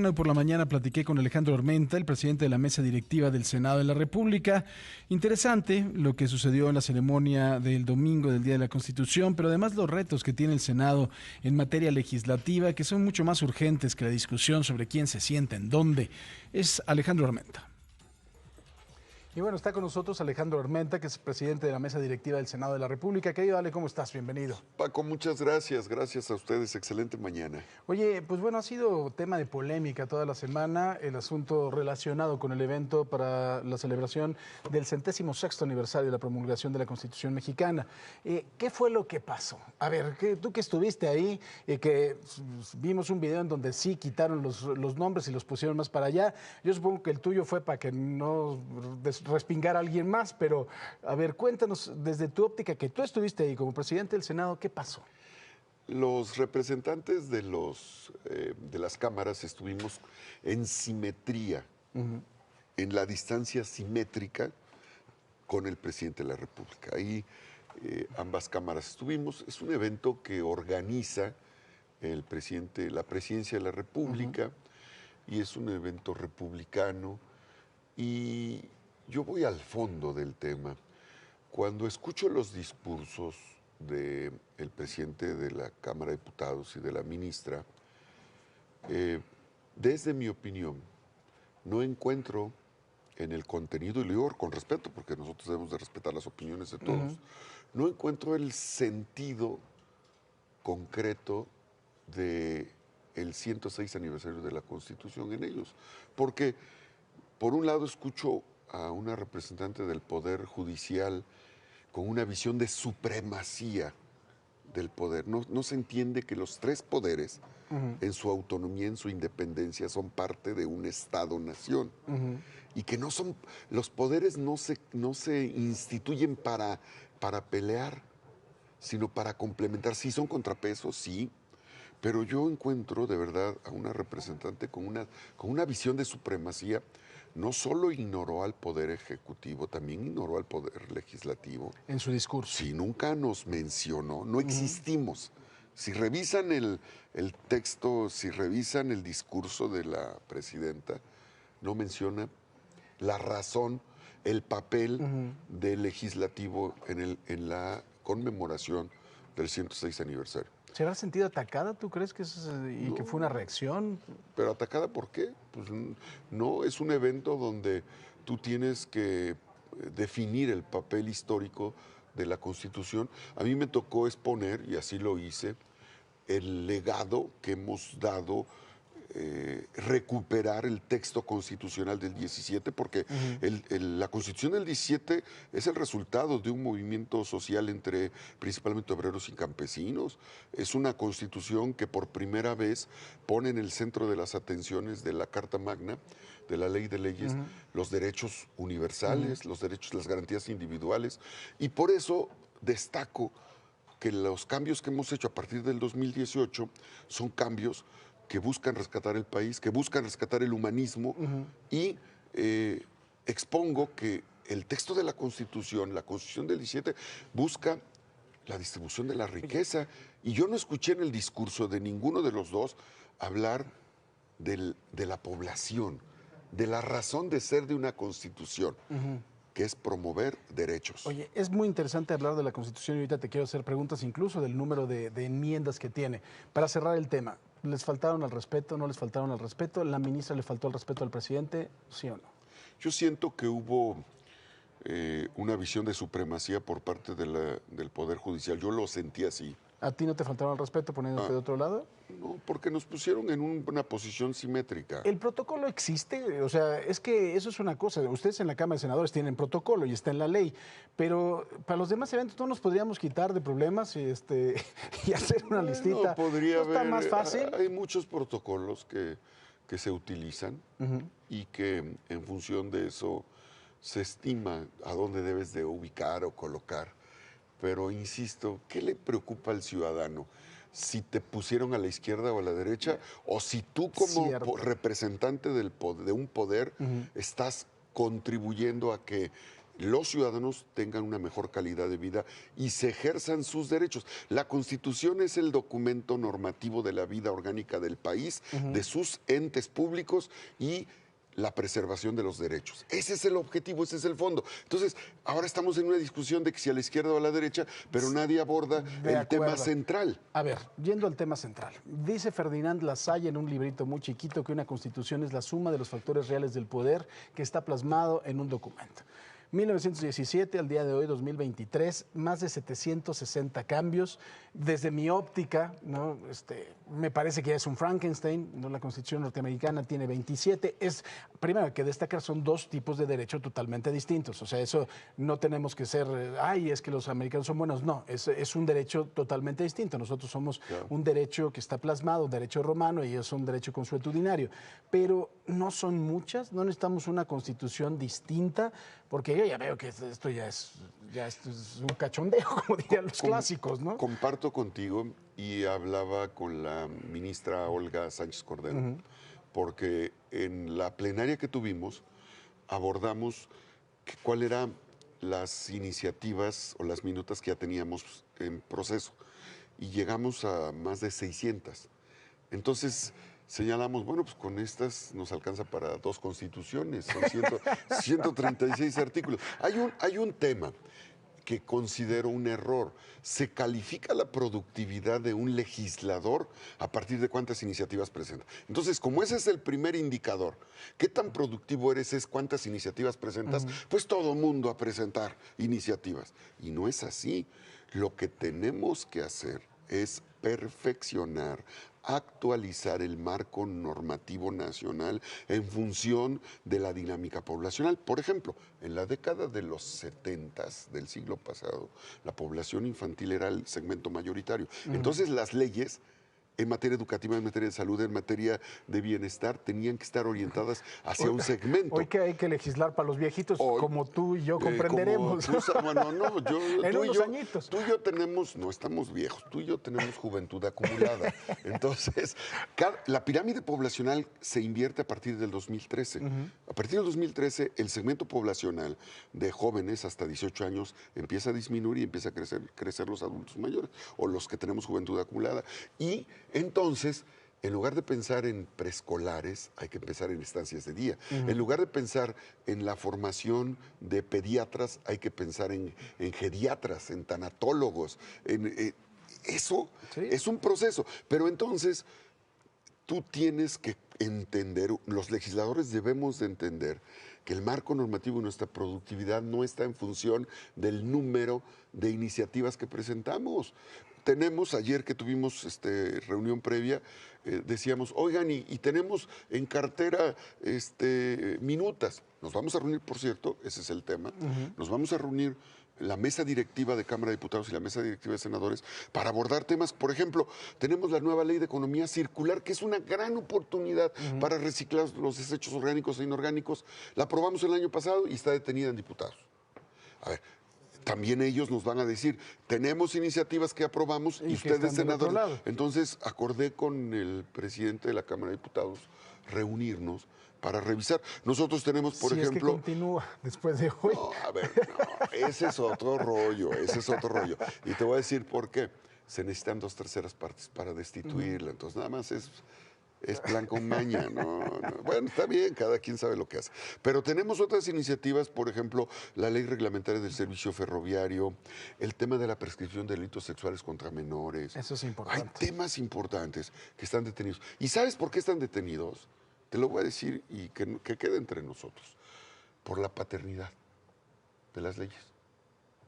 Hoy por la mañana platiqué con Alejandro Armenta, el presidente de la mesa directiva del Senado de la República. Interesante lo que sucedió en la ceremonia del domingo del Día de la Constitución, pero además los retos que tiene el Senado en materia legislativa, que son mucho más urgentes que la discusión sobre quién se sienta en dónde. Es Alejandro Armenta. Y bueno, está con nosotros Alejandro Armenta, que es presidente de la mesa directiva del Senado de la República. Querido Ale, ¿cómo estás? Bienvenido. Paco, muchas gracias. Gracias a ustedes. Excelente mañana. Oye, pues bueno, ha sido tema de polémica toda la semana el asunto relacionado con el evento para la celebración del 106º aniversario de la promulgación de la Constitución mexicana. ¿Qué fue lo que pasó? A ver, tú que estuviste ahí, que vimos un video en donde sí quitaron los nombres y los pusieron más para allá. Yo supongo que el tuyo fue para que no respingar a alguien más, pero a ver, cuéntanos desde tu óptica, que tú estuviste ahí como presidente del Senado, ¿qué pasó? Los representantes de las cámaras estuvimos en simetría, en la distancia simétrica con el presidente de la República. Ahí ambas cámaras estuvimos. Es un evento que organiza la presidencia de la República, y es un evento republicano. Y yo voy al fondo del tema. Cuando escucho los discursos del presidente de la Cámara de Diputados y de la ministra, desde mi opinión, no encuentro en el contenido, y lo digo con respeto, porque nosotros debemos de respetar las opiniones de todos, no encuentro el sentido concreto del 106 aniversario de la Constitución en ellos. Porque, por un lado, escucho a una representante del Poder Judicial con una visión de supremacía del poder. No se entiende que los tres poderes, en su autonomía, en su independencia, son parte de un Estado-nación. Y que los poderes no se instituyen para pelear, sino para complementar. Sí, son contrapesos, sí, pero yo encuentro de verdad a una representante con una visión de supremacía. No solo ignoró al Poder Ejecutivo, también ignoró al Poder Legislativo. En su discurso. Si nunca nos mencionó, no existimos. Si revisan el texto, si revisan el discurso de la presidenta, no menciona la razón, el papel del legislativo en la conmemoración del 106 aniversario. ¿Se habrá sentido atacada, tú crees que fue una reacción? ¿Pero atacada por qué? Pues no, es un evento donde tú tienes que definir el papel histórico de la Constitución. A mí me tocó exponer, y así lo hice, el legado que hemos dado, recuperar el texto constitucional del 17, porque la Constitución del 17 es el resultado de un movimiento social entre principalmente obreros y campesinos. Es una Constitución que por primera vez pone en el centro de las atenciones de la Carta Magna, de la Ley de Leyes, los derechos universales, los derechos, las garantías individuales, y por eso destaco que los cambios que hemos hecho a partir del 2018 son cambios que buscan rescatar el país, que buscan rescatar el humanismo, y expongo que el texto de la Constitución del 17, busca la distribución de la riqueza. Y yo no escuché en el discurso de ninguno de los dos hablar de la población, de la razón de ser de una Constitución, que es promover derechos. Oye, es muy interesante hablar de la Constitución y ahorita te quiero hacer preguntas incluso del número de enmiendas que tiene. Para cerrar el tema, ¿les faltaron al respeto? ¿No les faltaron al respeto? ¿La ministra le faltó al respeto al presidente? ¿Sí o no? Yo siento que hubo una visión de supremacía por parte del Poder Judicial. Yo lo sentí así. ¿A ti no te faltaron al respeto poniéndote de otro lado? No, porque nos pusieron en una posición simétrica. ¿El protocolo existe? O sea, es que eso es una cosa. Ustedes en la Cámara de Senadores tienen protocolo y está en la ley, pero para los demás eventos no nos podríamos quitar de problemas y hacer una listita. No, podría ¿No haber. está más fácil? Hay muchos protocolos que se utilizan y que en función de eso se estima a dónde debes de ubicar o colocar. Pero insisto, ¿qué le preocupa al ciudadano? Si te pusieron a la izquierda o a la derecha, o si tú como representante de un poder estás contribuyendo a que los ciudadanos tengan una mejor calidad de vida y se ejerzan sus derechos. La Constitución es el documento normativo de la vida orgánica del país, de sus entes públicos y la preservación de los derechos. Ese es el objetivo, ese es el fondo. Entonces, ahora estamos en una discusión de que si a la izquierda o a la derecha, pero nadie aborda el tema central. A ver, yendo al tema central. Dice Ferdinand Lassalle en un librito muy chiquito que una constitución es la suma de los factores reales del poder que está plasmado en un documento. 1917 al día de hoy, 2023, más de 760 cambios. Desde mi óptica, ¿no? Me parece que ya es un Frankenstein, ¿no? La Constitución norteamericana tiene 27. Primero, hay que destacar, son dos tipos de derecho totalmente distintos. O sea, eso no tenemos que ser, es que los americanos son buenos. No, es un derecho totalmente distinto. Nosotros somos un derecho que está plasmado, un derecho romano, y ellos son un derecho consuetudinario. Pero no son muchas, no necesitamos una Constitución distinta, porque yo ya veo que esto es un cachondeo, como dirían los clásicos, ¿no? Comparto contigo y hablaba con la ministra Olga Sánchez Cordero, porque en la plenaria que tuvimos abordamos cuáles eran las iniciativas o las minutas que ya teníamos en proceso y llegamos a más de 600. Entonces señalamos, bueno, pues con estas nos alcanza para 2 constituciones, son 136 artículos. Hay un tema que considero un error. Se califica la productividad de un legislador a partir de cuántas iniciativas presenta. Entonces, como ese es el primer indicador, qué tan productivo eres es cuántas iniciativas presentas, pues todo mundo a presentar iniciativas. Y no es así. Lo que tenemos que hacer es perfeccionar, actualizar el marco normativo nacional en función de la dinámica poblacional. Por ejemplo, en la década de los 70 del siglo pasado, la población infantil era el segmento mayoritario. Entonces las leyes en materia educativa, en materia de salud, en materia de bienestar, tenían que estar orientadas hacia un segmento. Hoy que hay que legislar para los viejitos, como tú y yo comprenderemos. Añitos. Tú y yo tenemos, no estamos viejos, tú y yo tenemos juventud acumulada. Entonces, la pirámide poblacional se invierte a partir del 2013. A partir del 2013, el segmento poblacional de jóvenes hasta 18 años empieza a disminuir y empieza a crecer los adultos mayores o los que tenemos juventud acumulada. Y entonces, en lugar de pensar en preescolares, hay que pensar en estancias de día. En lugar de pensar en la formación de pediatras, hay que pensar en geriatras, en tanatólogos. Eso es un proceso. Pero entonces, tú tienes que entender, los legisladores debemos de entender que el marco normativo de nuestra productividad no está en función del número de iniciativas que presentamos. Tenemos, ayer que tuvimos reunión previa, decíamos, oigan, y tenemos en cartera minutas. Nos vamos a reunir, por cierto, ese es el tema, nos vamos a reunir la mesa directiva de Cámara de Diputados y la mesa directiva de senadores para abordar temas. Por ejemplo, tenemos la nueva ley de economía circular, que es una gran oportunidad para reciclar los desechos orgánicos e inorgánicos. La aprobamos el año pasado y está detenida en diputados. A ver, también ellos nos van a decir, tenemos iniciativas que aprobamos y ustedes, senadores. Entonces, acordé con el presidente de la Cámara de Diputados reunirnos para revisar. Nosotros tenemos, por ejemplo... Es que continúa después de hoy. No, a ver, no, ese es otro rollo. Y te voy a decir por qué. Se necesitan 2/3 partes para destituirla. Entonces, nada más es plan con maña, no. Bueno, está bien, cada quien sabe lo que hace. Pero tenemos otras iniciativas, por ejemplo, la ley reglamentaria del servicio ferroviario, el tema de la prescripción de delitos sexuales contra menores. Eso es importante. Hay temas importantes que están detenidos. ¿Y sabes por qué están detenidos? Te lo voy a decir y que quede entre nosotros. Por la paternidad de las leyes.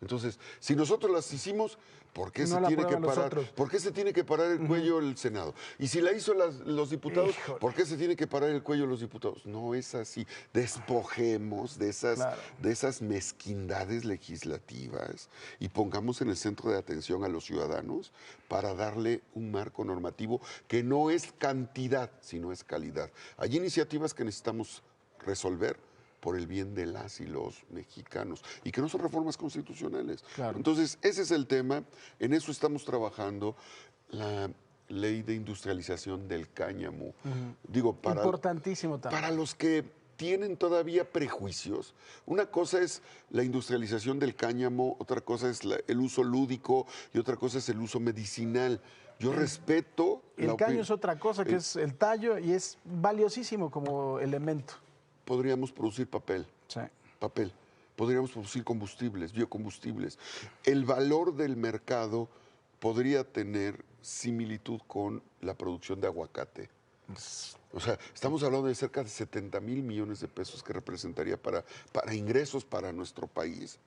Entonces, si nosotros las hicimos, ¿por qué se tiene que parar? ¿Por qué se tiene que parar el cuello el Senado? Y si la hizo los diputados, ¿por qué se tiene que parar el cuello los diputados? No es así. Despojemos de esas mezquindades legislativas y pongamos en el centro de atención a los ciudadanos para darle un marco normativo que no es cantidad, sino es calidad. Hay iniciativas que necesitamos resolver por el bien de las y los mexicanos, y que no son reformas constitucionales. Claro. Entonces, ese es el tema, en eso estamos trabajando. La ley de industrialización del cáñamo. Digo, importantísimo también. Para los que tienen todavía prejuicios. Una cosa es la industrialización del cáñamo, otra cosa es el uso lúdico y otra cosa es el uso medicinal. Yo respeto... El caño es otra cosa, que es el tallo, y es valiosísimo como elemento. Podríamos producir papel. Sí. Papel. Podríamos producir combustibles, biocombustibles. El valor del mercado podría tener similitud con la producción de aguacate. O sea, estamos hablando de cerca de 70,000 millones de pesos que representaría para ingresos para nuestro país,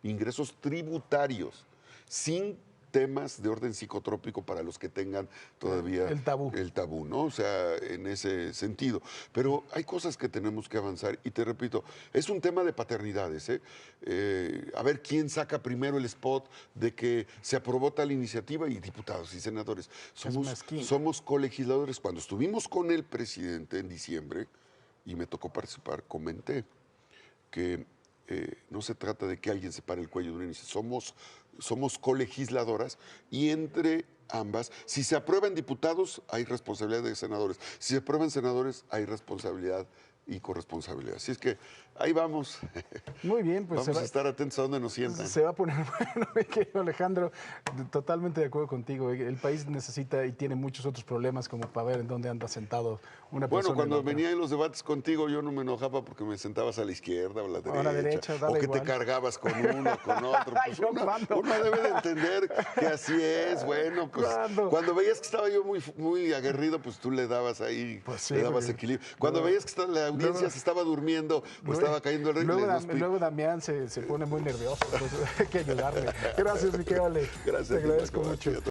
ingresos tributarios, sin temas de orden psicotrópico para los que tengan todavía el tabú, ¿no? O sea, en ese sentido. Pero hay cosas que tenemos que avanzar y te repito, es un tema de paternidades, ¿eh? A ver quién saca primero el spot de que se aprobó tal iniciativa y diputados y senadores. Somos colegisladores. Cuando estuvimos con el presidente en diciembre y me tocó participar, comenté que no se trata de que alguien se pare el cuello de una iniciativa. Somos colegisladoras y entre ambas, si se aprueban diputados, hay responsabilidad de senadores. Si se aprueban senadores, hay responsabilidad y corresponsabilidad. Así es que ahí vamos. Muy bien, pues vamos a estar atentos a dónde nos sientan. Se va a poner bueno, mi querido Alejandro. Totalmente de acuerdo contigo. El país necesita y tiene muchos otros problemas como para ver en dónde anda sentado una persona. Bueno, cuando venía en los debates contigo, yo no me enojaba porque me sentabas a la izquierda o a la derecha. O que igual. Te cargabas con uno, con otro. Pues uno debe de entender que así es. Bueno, pues cuando veías que estaba yo muy aguerrido, pues tú le dabas ahí, pues sí, le dabas equilibrio. Cuando veías que la audiencia se estaba durmiendo o estaba cayendo el ritmo. Luego Damián se pone muy nervioso, entonces hay que ayudarle. Gracias, mi querido Ale. Gracias. Te agradezco mucho.